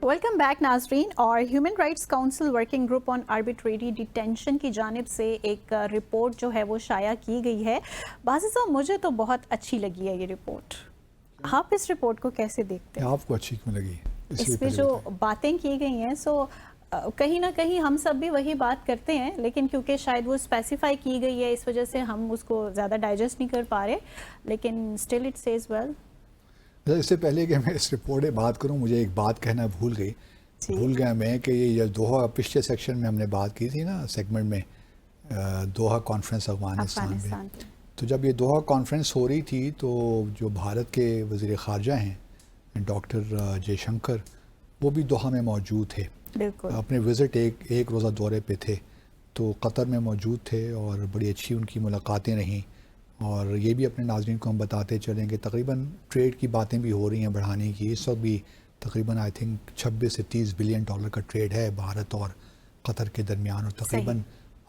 Welcome back ناظرین. اور human rights council working group on arbitrary detention کی جانب سے ایک رپورٹ جو ہے وہ شائع کی گئی ہے. باسط صاحب مجھے تو بہت اچھی لگی ہے یہ رپورٹ. آپ اس رپورٹ کو کیسے دیکھتے ہیں؟ آپ کو اچھی کیوں لگی؟ اس میں جو باتیں کی گئی ہیں سو کہیں نہ کہیں ہم سب بھی وہی بات کرتے ہیں، لیکن کیونکہ شاید وہ اسپیسیفائی کی گئی ہے اس وجہ سے ہم اس کو زیادہ ڈائجسٹ نہیں کر پا رہے، لیکن اسٹل اٹ سیز ویل. اس سے پہلے کہ میں اس رپورٹ میں بات کروں، مجھے ایک بات کہنا بھول گیا میں کہ یہ دوحہ پچھلے سیکشن میں ہم نے بات کی تھی نا، سیگمنٹ میں دوحہ کانفرنس افغانستان میں. تو جب یہ دوحہ کانفرنس ہو رہی تھی تو جو بھارت کے وزیر خارجہ ہیں ڈاکٹر جے شنکر، وہ بھی دوحہ میں موجود تھے. اپنے وزٹ ایک روزہ دورے پہ تھے، تو قطر میں موجود تھے اور بڑی اچھی ان کی ملاقاتیں رہیں. اور یہ بھی اپنے ناظرین کو ہم بتاتے چلیں کہ تقریباً ٹریڈ کی باتیں بھی ہو رہی ہیں بڑھانے کی. اس وقت بھی تقریباً آئی تھنک 26 سے 30 بلین ڈالر کا ٹریڈ ہے بھارت اور قطر کے درمیان، اور تقریباً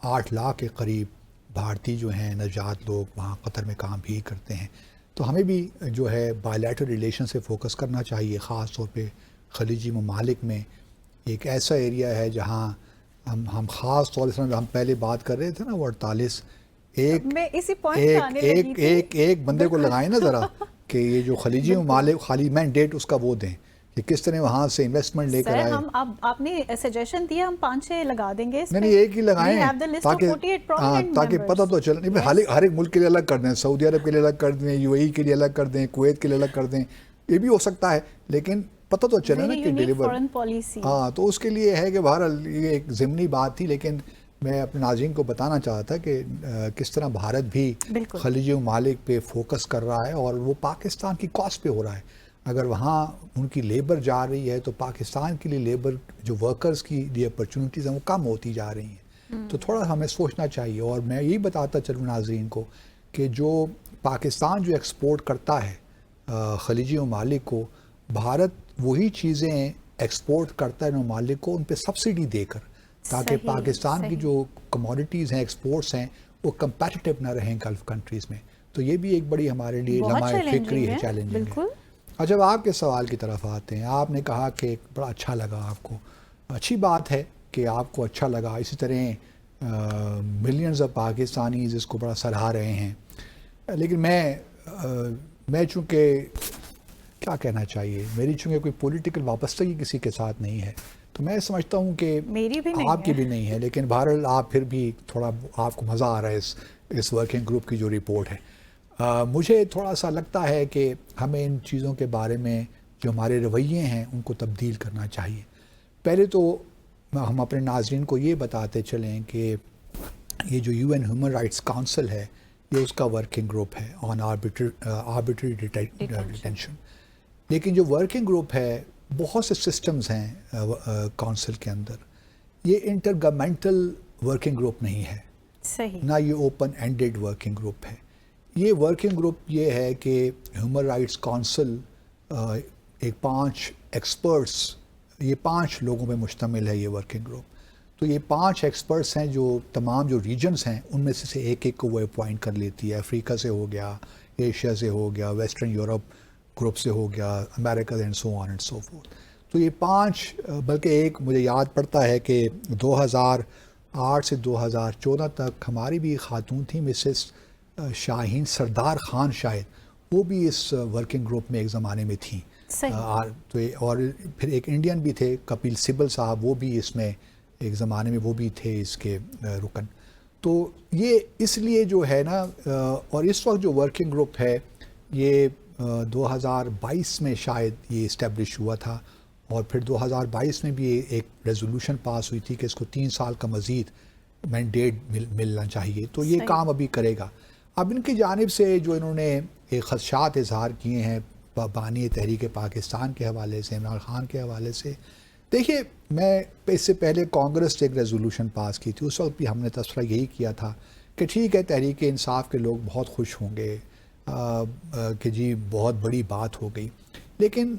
8 لاکھ کے قریب بھارتی جو ہیں نژاد لوگ وہاں قطر میں کام بھی کرتے ہیں. تو ہمیں بھی جو ہے بائیلیٹرل ریلیشن سے فوکس کرنا چاہیے، خاص طور پہ خلیجی ممالک میں. ایک ایسا ایریا ہے جہاں ہم خاص طور سے ہم پہلے بات کر رہے تھے نا، وہ 48 ایک بندے کو لگائیں نا ذرا کہ یہ جو خلیجی ممالک خالی مینڈیٹ اس کا وہ دیں کہ کس طرح وہاں سے انویسٹمنٹ لے کر آئے. آپ نے سجیشن دیا، ہم 5-6 لگا دیں گے. نہیں ایک ہی لگائیں تاکہ پتہ تو چلے. ہر ایک ملک کے لیے الگ کر دیں، سعودی عرب کے لیے الگ کر دیں، یو اے ای کے لیے الگ کر دیں، کویت کے لیے الگ کر دیں، یہ بھی ہو سکتا ہے، لیکن پتہ تو چلے نا کہ ڈیلیور. ہاں تو اس کے لیے ہے کہ بہرحال یہ ایک ضمنی بات تھی، لیکن میں اپنے ناظرین کو بتانا چاہتا تھا کہ کس طرح بھارت بھی خلیجی ممالک پہ فوکس کر رہا ہے، اور وہ پاکستان کی کاسٹ پہ ہو رہا ہے. اگر وہاں ان کی لیبر جا رہی ہے تو پاکستان کے لیے لیبر جو ورکرز کی لیے اپرچونٹیز ہیں وہ کم ہوتی جا رہی ہیں. تو تھوڑا ہمیں سوچنا چاہیے. اور میں یہی بتاتا چلوں ناظرین کو کہ جو پاکستان جو ایکسپورٹ کرتا ہے خلیجی ممالک کو، بھارت وہی چیزیں ایکسپورٹ کرتا ہے ممالک کو ان پہ سبسڈی دے کر، تاکہ پاکستان کی جو کموڈیٹیز ہیں، ایکسپورٹس ہیں، وہ کمپیٹیٹیو نہ رہیں گلف کنٹریز میں. تو یہ بھی ایک بڑی ہمارے لیے لمحہ فکری ہے، چیلنجنگ ہے. اچھا اب آپ کے سوال کی طرف آتے ہیں. آپ نے کہا کہ بڑا اچھا لگا آپ کو. اچھی بات ہے کہ آپ کو اچھا لگا. اسی طرح ملینز آف پاکستانیز اس کو بڑا سراہ رہے ہیں. لیکن میں چونکہ کیا کہنا چاہیے، میری چونکہ کوئی پولیٹیکل وابستگی کسی کے ساتھ نہیں ہے، تو میں سمجھتا ہوں کہ آپ کی بھی نہیں ہے، لیکن بہرحال آپ پھر بھی تھوڑا آپ کو مزہ آ رہا ہے اس ورکنگ گروپ کی جو رپورٹ ہے. مجھے تھوڑا سا لگتا ہے کہ ہمیں ان چیزوں کے بارے میں جو ہمارے رویے ہیں ان کو تبدیل کرنا چاہیے. پہلے تو ہم اپنے ناظرین کو یہ بتاتے چلیں کہ یہ جو U N human rights council ہے، یہ اس کا ورکنگ گروپ ہے آن آربیٹری ڈیٹینشن. لیکن جو ورکنگ گروپ ہے، بہت سے سسٹمز ہیں کونسل کے اندر. یہ انٹر گورنمنٹل ورکنگ گروپ نہیں ہے، نہ یہ اوپن اینڈیڈ ورکنگ گروپ ہے. یہ ورکنگ گروپ یہ ہے کہ ہیومن رائٹس کونسل ایک 5 ایکسپرٹس، یہ 5 لوگوں پہ مشتمل ہے یہ ورکنگ گروپ. تو یہ 5 ایکسپرٹس ہیں جو تمام جو ریجنز ہیں ان میں سے ایک کو وہ اپوائنٹ کر لیتی ہے. افریقہ سے ہو گیا، ایشیا سے ہو گیا، ویسٹرن یورپ گروپ سے ہو گیا، امریکہ and so on and so forth. تو یہ 5 بلکہ ایک مجھے یاد پڑتا ہے کہ 2008 سے 2014 تک ہماری بھی خاتون تھیں، مسز شاہین سردار خان، شاید وہ بھی اس ورکنگ گروپ میں ایک زمانے میں تھیں. اور پھر ایک انڈین بھی تھے، کپل سبل صاحب، وہ بھی اس میں ایک زمانے میں وہ بھی تھے اس کے رکن. تو یہ اس لیے جو ہے نا، اور اس وقت جو ورکنگ گروپ ہے یہ 2022 میں شاید یہ اسٹیبلش ہوا تھا، اور پھر 2022 میں بھی ایک ریزولوشن پاس ہوئی تھی کہ اس کو 3 سال کا مزید مینڈیٹ ملنا چاہیے. تو یہ کام ابھی کرے گا. اب ان کی جانب سے جو انہوں نے ایک خدشات اظہار کیے ہیں بانی تحریک پاکستان کے حوالے سے، عمران خان کے حوالے سے. دیکھیے، میں اس سے پہلے کانگریس سے ایک ریزولوشن پاس کی تھی، اس وقت بھی ہم نے تذکرہ یہی کیا تھا کہ ٹھیک ہے تحریک انصاف کے لوگ بہت خوش ہوں گے کہ جی بہت بڑی بات ہو گئی. لیکن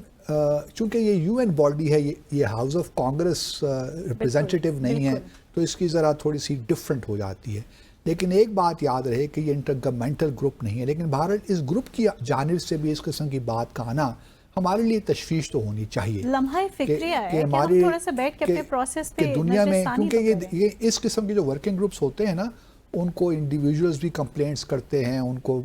چونکہ یہ یو این باڈی ہے، یہ ہاؤس آف کانگریس ریپرزینٹیٹیو نہیں ہے، تو اس کی ذرا تھوڑی سی ڈفرینٹ ہو جاتی ہے. لیکن ایک بات یاد رہے کہ یہ انٹر گورنمنٹل گروپ نہیں ہے. لیکن بھارت اس گروپ کی جانب سے بھی اس قسم کی بات کا آنا ہمارے لیے تشویش تو ہونی چاہیے لمحہ فکریہ ہے کہ ہم تھوڑا سا بیٹھ کے اپنے پروسیس پہ دنیا میں، کیونکہ یہ اس قسم کے جو ورکنگ گروپس ہوتے ہیں نا، ان کو انڈیویجولز بھی کمپلینٹس کرتے ہیں، ان کو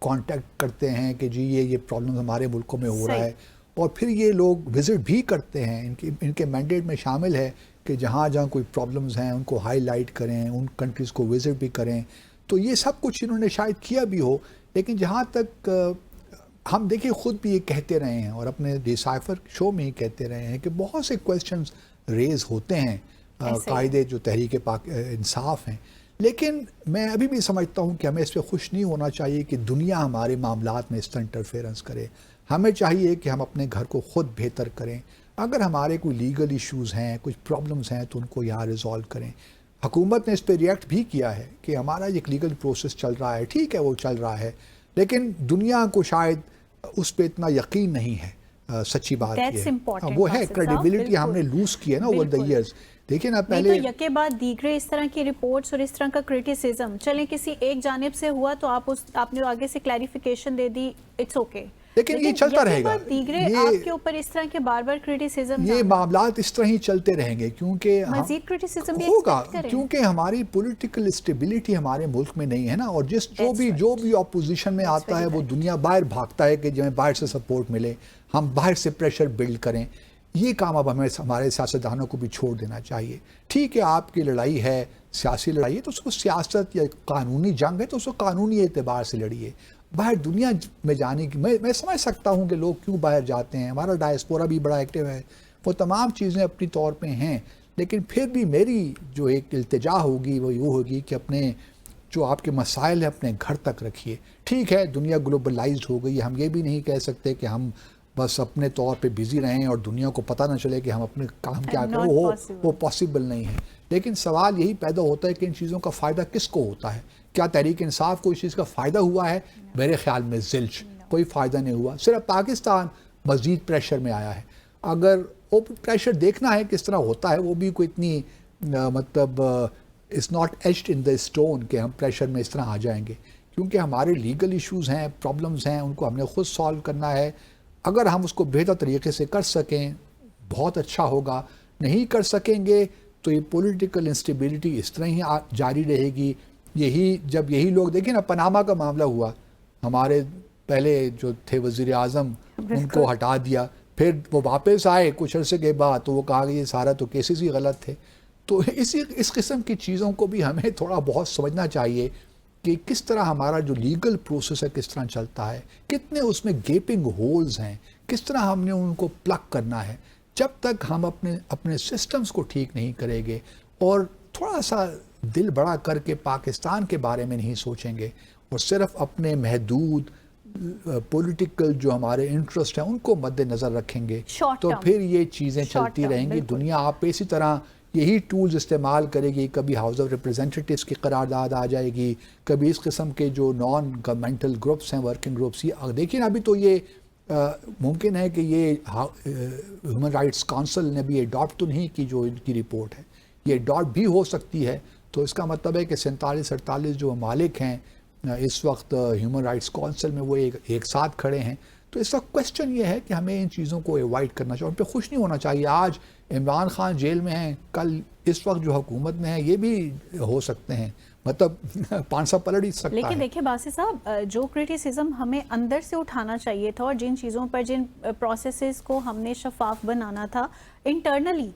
کانٹیکٹ کرتے ہیں کہ جی یہ پرابلم ہمارے ملکوں میں ہو رہا ہے، اور پھر یہ لوگ وزٹ بھی کرتے ہیں. ان کے مینڈیٹ میں شامل ہے کہ جہاں جہاں کوئی پرابلمز ہیں ان کو ہائی لائٹ کریں، ان کنٹریز کو وزٹ بھی کریں. تو یہ سب کچھ انہوں نے شاید کیا بھی ہو، لیکن جہاں تک ہم دیکھیں خود بھی یہ کہتے رہے ہیں اور اپنے ڈیسائفر شو میں ہی کہتے رہے ہیں کہ بہت سے کویسچنز ریز ہوتے ہیں قاعدے جو تحریک انصاف ہیں. لیکن میں ابھی بھی سمجھتا ہوں کہ ہمیں اس پہ خوش نہیں ہونا چاہیے کہ دنیا ہمارے معاملات میں اس طرح انٹرفیئرنس کرے. ہمیں چاہیے کہ ہم اپنے گھر کو خود بہتر کریں. اگر ہمارے کوئی لیگل ایشوز ہیں، کچھ پرابلمز ہیں، تو ان کو یہاں ریزالو کریں. حکومت نے اس پہ ریئیکٹ بھی کیا ہے کہ ہمارا ایک لیگل پروسیس چل رہا ہے، ٹھیک ہے وہ چل رہا ہے، لیکن دنیا کو شاید اس پہ اتنا یقین نہیں ہے. سچی بات یہ وہ ہے کریڈیبلٹی ہم نے لوز کی ہے نا اوور دی ایئرز. دیکھیں نا پہلے تو یکے بعد دیگرے اس طرح کی رپورٹس اور اس طرح کا کرٹیسزم چلیں کسی ایک جانب سے ہوا تو آپ نے آگے سے کلیریفیکیشن دے دی، اٹس اوکے، لیکن یہ چلتا رہے گا. دیگرے آپ کے اوپر اس طرح کے بار بار کرٹیسزم، یہ معاملات اس طرح ہی چلتے رہیں گے کیونکہ مزید کرٹیسزم ہوگا، کیونکہ ہماری پولیٹیکل اسٹیبلٹی ہمارے ملک میں نہیں ہے نا. اور جو بھی اپوزیشن میں آتا ہے وہ دنیا باہر بھاگتا ہے کہ جو باہر سے سپورٹ ملے، ہم باہر سے پریشر بلڈ کریں. یہ کام اب ہمیں ہمارے سیاستدانوں کو بھی چھوڑ دینا چاہیے. ٹھیک ہے آپ کی لڑائی ہے، سیاسی لڑائی ہے، تو اس کو سیاست یا قانونی جنگ ہے تو اس کو قانونی اعتبار سے لڑیے. باہر دنیا میں جانے کی میں سمجھ سکتا ہوں کہ لوگ کیوں باہر جاتے ہیں، ہمارا ڈائسپورا بھی بڑا ایکٹیو ہے، وہ تمام چیزیں اپنی طور پہ ہیں. لیکن پھر بھی میری جو ایک التجا ہوگی وہ یہ ہوگی کہ اپنے جو آپ کے مسائل ہیں اپنے گھر تک رکھیے. ٹھیک ہے دنیا گلوبلائزڈ ہو گئی، ہم یہ بھی نہیں کہہ سکتے کہ ہم بس اپنے طور پہ بزی رہیں اور دنیا کو پتہ نہ چلے کہ ہم اپنے کام کیا کریں، وہ پاسبل نہیں ہے. لیکن سوال یہی پیدا ہوتا ہے کہ ان چیزوں کا فائدہ کس کو ہوتا ہے؟ کیا تحریک انصاف کو اس چیز کا فائدہ ہوا ہے؟ میرے خیال میں زلچ کوئی فائدہ نہیں ہوا. صرف پاکستان مزید پریشر میں آیا ہے. اگر وہ پریشر دیکھنا ہے کس طرح ہوتا ہے، وہ بھی کوئی اتنی مطلب it's not etched in the stone کہ ہم پریشر میں اس طرح آ جائیں گے. کیونکہ ہمارے لیگل ایشوز ہیں، پرابلمز ہیں، ان کو ہم نے خود سالو کرنا ہے. اگر ہم اس کو بہتر طریقے سے کر سکیں بہت اچھا ہوگا. نہیں کر سکیں گے تو یہ پولیٹیکل انسٹیبلٹی اس طرح ہی جاری رہے گی. جب یہی لوگ دیکھیں نا، پاناما کا معاملہ ہوا، ہمارے پہلے جو تھے وزیر اعظم ان کو ہٹا دیا، پھر وہ واپس آئے کچھ عرصے کے بعد تو وہ کہا کہ یہ سارا تو کیسز ہی غلط تھے. تو اس قسم کی چیزوں کو بھی ہمیں تھوڑا بہت سمجھنا چاہیے کہ کس طرح ہمارا جو لیگل پروسیس ہے کس طرح چلتا ہے، کتنے اس میں گیپنگ ہولز ہیں، کس طرح ہم نے ان کو پلگ کرنا ہے. جب تک ہم اپنے سسٹمز کو ٹھیک نہیں کریں گے اور تھوڑا سا دل بڑا کر کے پاکستان کے بارے میں نہیں سوچیں گے اور صرف اپنے محدود پولیٹیکل جو ہمارے انٹرسٹ ہیں ان کو مد نظر رکھیں گے تو پھر یہ چیزیں چلتی رہیں گی. دنیا آپ اسی طرح یہی ٹولز استعمال کرے گی. کبھی ہاؤس آف ریپریزنٹیٹیوز کی قرارداد آ جائے گی، کبھی اس قسم کے جو نان گورنمنٹل گروپس ہیں، ورکنگ گروپس. دیکھیں ابھی تو یہ ممکن ہے کہ یہ ہیومن رائٹس کونسل نے بھی اڈاپٹ تو نہیں کی جو ان کی رپورٹ ہے، یہ اڈاپٹ بھی ہو سکتی ہے. تو اس کا مطلب ہے کہ 47-48 جو ممالک ہیں اس وقت ہیومن رائٹس کونسل میں وہ ایک ساتھ کھڑے ہیں. تو اس وقت کوشچن یہ ہے کہ ہمیں ان چیزوں کو ایوائڈ کرنا چاہیے، ان پہ خوش نہیں ہونا چاہیے. آج عمران خان جیل میں ہیں، کل اس وقت جو حکومت میں ہے یہ بھی ہو سکتے ہیں، مطلب پانسا پلٹ ہی سکتا ہے. لیکن دیکھیں باسی صاحب، جو کرٹیسزم ہمیں اندر سے اٹھانا چاہیے تھا اور جن چیزوں پر جن پروسیسز کو ہم نے شفاف بنانا تھا انٹرنلی،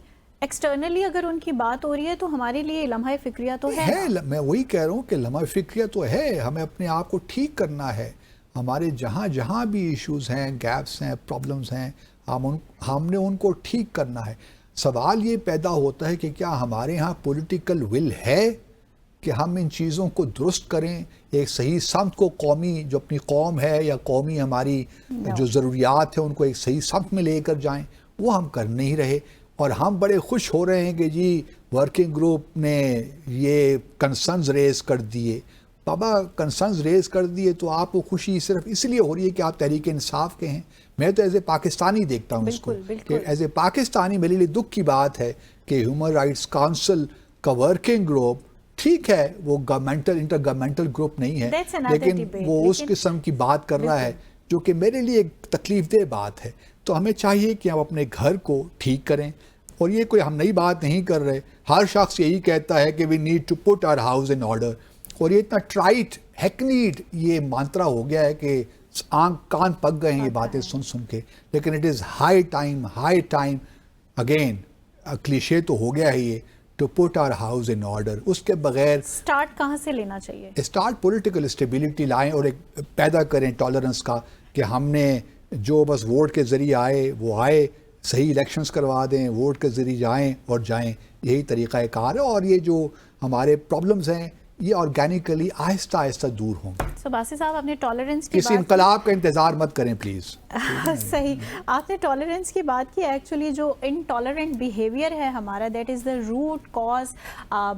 ایکسٹرنلی اگر ان کی بات ہو رہی ہے تو ہمارے لیے لمحہ فکریہ تو ہے. میں وہی کہہ رہا ہوں کہ لمحہ فکریہ تو ہے. ہمیں اپنے آپ کو ٹھیک کرنا ہے. ہمارے جہاں بھی ایشوز ہیں، گیپس ہیں، پرابلمز ہیں، ہم نے ان کو ٹھیک کرنا ہے. سوال یہ پیدا ہوتا ہے کہ کیا ہمارے ہاں پولیٹیکل ول ہے کہ ہم ان چیزوں کو درست کریں، ایک صحیح سمت کو قومی جو اپنی قوم ہے یا قومی ہماری جو ضروریات ہیں ان کو ایک صحیح سمت میں لے کر جائیں. وہ ہم کر نہیں رہے اور ہم بڑے خوش ہو رہے ہیں کہ جی ورکنگ گروپ نے یہ کنسرنز ریز کر دیے. بابا کنسرنز ریز کر دیے تو آپ کو خوشی صرف اس لیے ہو رہی ہے کہ آپ تحریک انصاف کے ہیں. میں تو ایز اے پاکستانی دیکھتا ہوں اس کو کہ ایز اے پاکستانی میرے لیے دکھ کی بات ہے کہ ہیومن رائٹس کونسل کا ورکنگ گروپ ٹھیک ہے وہ انٹر گورنمنٹل گروپ نہیں ہے، لیکن وہ اس قسم کی بات کر رہا ہے جو کہ میرے لیے ایک تکلیف دہ بات ہے. تو ہمیں چاہیے کہ ہم اپنے گھر کو ٹھیک کریں, اور یہ کوئی ہم نئی بات نہیں کر رہے, ہر شخص یہی کہتا ہے کہ we need to put our house in order, اور یہ اتنا ٹرائٹ ہیکنیڈ یہ مانترا ہو گیا ہے کہ آنکھ کان پک گئے ہیں یہ باتیں سن سن کے. لیکن it is high time again cliche تو ہو گیا ہے یہ, to put our house in order. اس کے بغیر سٹارٹ کہاں سے لینا چاہیے؟ اسٹارٹ پولیٹیکل اسٹیبلٹی لائیں اور ایک پیدا کریں ٹالرنس کا, کہ ہم نے جو بس ووٹ کے ذریعے آئے وہ آئے, صحیح الیکشنز کروا دیں, ووٹ کے ذریعے جائیں اور جائیں, یہی طریقہ کار ہے. اور یہ جو ہمارے پرابلمز ہیں یہ آرگینکلی آہستہ آہستہ دور ہوں گے. سو باسی صاحب آپ نے ٹالرنس کی کسی انقلاب کا انتظار مت کریں پلیز. صحیح, آپ نے ٹالرنس کی بات کی. ایکچولی جو انٹالرنٹ بیہیویئر ہے ہمارا, that is the root cause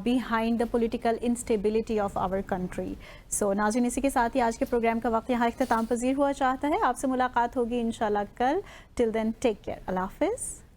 behind the political instability of our country. So ناظرین, اسی کے ساتھ ہی آج کے پروگرام کا وقت یہاں اختتام پذیر ہوا چاہتا ہے. آپ سے ملاقات ہوگی انشاءاللہ کل. ٹل دین ٹیک کیئر. اللہ حافظ.